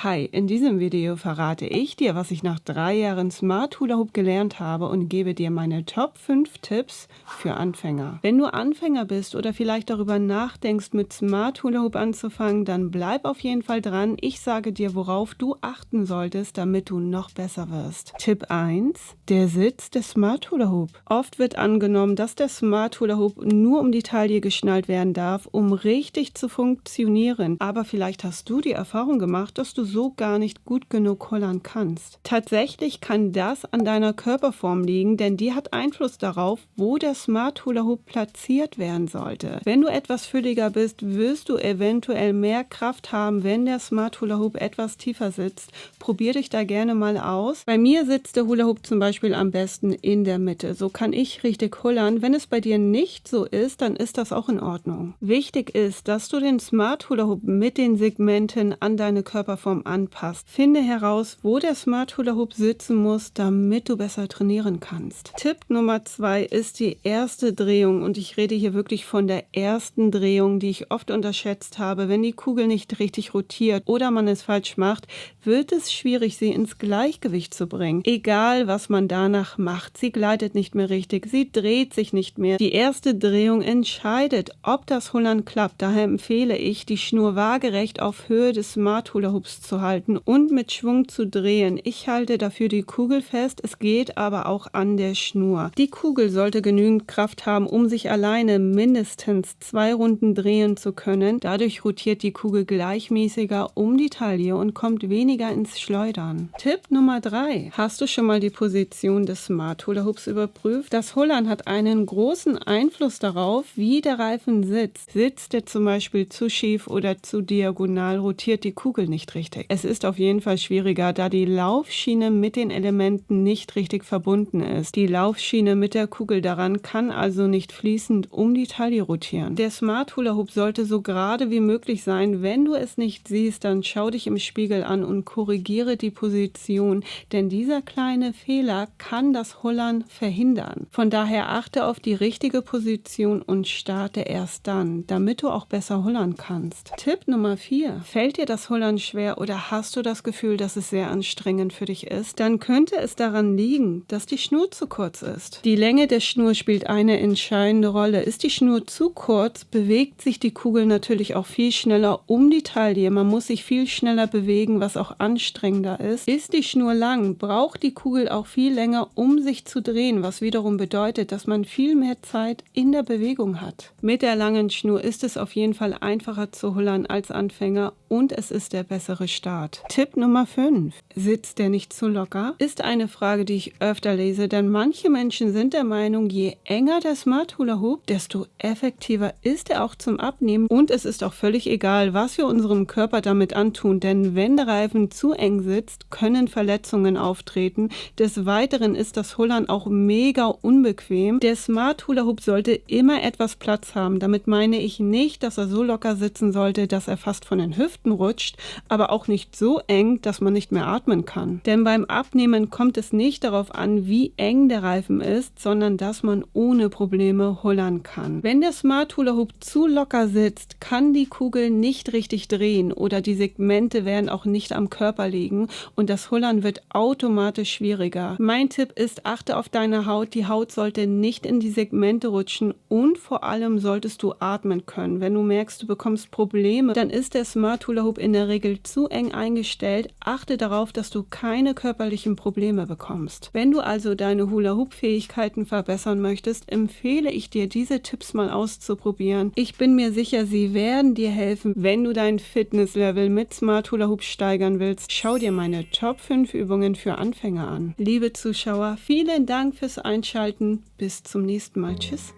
Hi, in diesem Video verrate ich dir, was ich nach 3 Jahren Smart Hula Hoop gelernt habe und gebe dir meine Top 5 Tipps für Anfänger. Wenn du Anfänger bist oder vielleicht darüber nachdenkst, mit Smart Hula Hoop anzufangen, dann bleib auf jeden Fall dran. Ich sage dir, worauf du achten solltest, damit du noch besser wirst. Tipp 1: Der Sitz des Smart Hula Hoop. Oft wird angenommen, dass der Smart Hula Hoop nur um die Taille geschnallt werden darf, um richtig zu funktionieren. Aber vielleicht hast du die Erfahrung gemacht, dass du so gar nicht gut genug hollern kannst. Tatsächlich kann das an deiner Körperform liegen, denn die hat Einfluss darauf, wo der Smart Hula Hoop platziert werden sollte. Wenn du etwas fülliger bist, wirst du eventuell mehr Kraft haben, wenn der Smart Hula Hoop etwas tiefer sitzt. Probier dich da gerne mal aus. Bei mir sitzt der Hula Hoop zum Beispiel am besten in der Mitte. So kann ich richtig hollern. Wenn es bei dir nicht so ist, dann ist das auch in Ordnung. Wichtig ist, dass du den Smart Hula Hoop mit den Segmenten an deine Körperform anpasst. Finde heraus, wo der Smart Hula Hoop sitzen muss, damit du besser trainieren kannst. Tipp Nummer 2 ist die erste Drehung und ich rede hier wirklich von der ersten Drehung, die ich oft unterschätzt habe. Wenn die Kugel nicht richtig rotiert oder man es falsch macht, wird es schwierig, sie ins Gleichgewicht zu bringen. Egal, was man danach macht, sie gleitet nicht mehr richtig, sie dreht sich nicht mehr. Die erste Drehung entscheidet, ob das Hollern klappt. Daher empfehle ich, die Schnur waagerecht auf Höhe des Smart Hula Hoops zu halten und mit Schwung zu drehen. Ich halte dafür die Kugel fest, es geht aber auch an der Schnur. Die Kugel sollte genügend Kraft haben, um sich alleine mindestens 2 Runden drehen zu können. Dadurch rotiert die Kugel gleichmäßiger um die Taille und kommt weniger ins Schleudern. Tipp Nummer 3. Hast du schon mal die Position des Smart Hula Hoops überprüft? Das Hollern hat einen großen Einfluss darauf, wie der Reifen sitzt. Sitzt der zum Beispiel zu schief oder zu diagonal, rotiert die Kugel nicht richtig. Es ist auf jeden Fall schwieriger, da die Laufschiene mit den Elementen nicht richtig verbunden ist. Die Laufschiene mit der Kugel daran kann also nicht fließend um die Taille rotieren. Der Smart Hula Hoop sollte so gerade wie möglich sein. Wenn du es nicht siehst, dann schau dich im Spiegel an und korrigiere die Position, denn dieser kleine Fehler kann das Hollern verhindern. Von daher achte auf die richtige Position und starte erst dann, damit du auch besser hollern kannst. Tipp Nummer 4. Fällt dir das Hollern schwer oder hast du das Gefühl, dass es sehr anstrengend für dich ist? Dann könnte es daran liegen, dass die Schnur zu kurz ist. Die Länge der Schnur spielt eine entscheidende Rolle. Ist die Schnur zu kurz, bewegt sich die Kugel natürlich auch viel schneller um die Taille. Man muss sich viel schneller bewegen, was auch anstrengender ist. Ist die Schnur lang, braucht die Kugel auch viel länger, um sich zu drehen, was wiederum bedeutet, dass man viel mehr Zeit in der Bewegung hat. Mit der langen Schnur ist es auf jeden Fall einfacher zu hollern als Anfänger und es ist der bessere Start. Tipp Nummer 5. Sitzt der nicht zu locker? Ist eine Frage, die ich öfter lese, denn manche Menschen sind der Meinung, je enger der Smart Hula Hoop, desto effektiver ist er auch zum Abnehmen und es ist auch völlig egal, was wir unserem Körper damit antun, denn wenn der Reifen zu eng sitzt, können Verletzungen auftreten. Des Weiteren ist das Hollern auch mega unbequem. Der Smart Hula Hoop sollte immer etwas Platz haben. Damit meine ich nicht, dass er so locker sitzen sollte, dass er fast von den Hüften rutscht, aber auch nicht so eng, dass man nicht mehr atmen kann. Denn beim Abnehmen kommt es nicht darauf an, wie eng der Reifen ist, sondern dass man ohne Probleme hollern kann. Wenn der Smart Hula Hoop zu locker sitzt, kann die Kugel nicht richtig drehen oder die Segmente werden auch nicht am Körper liegen und das Hollern wird automatisch schwieriger. Mein Tipp ist, achte auf deine Haut. Die Haut sollte nicht in die Segmente rutschen und vor allem solltest du atmen können. Wenn du merkst, du bekommst Probleme, dann ist der Smart Hula Hoop in der Regel zu eng eingestellt. Achte darauf, dass du keine körperlichen Probleme bekommst. Wenn du also deine Hula-Hoop-Fähigkeiten verbessern möchtest, empfehle ich dir, diese Tipps mal auszuprobieren. Ich bin mir sicher, sie werden dir helfen, wenn du dein Fitnesslevel mit Smart Hula Hoop steigern willst. Schau dir meine Top 5 Übungen für Anfänger an. Liebe Zuschauer, vielen Dank fürs Einschalten. Bis zum nächsten Mal. Tschüss.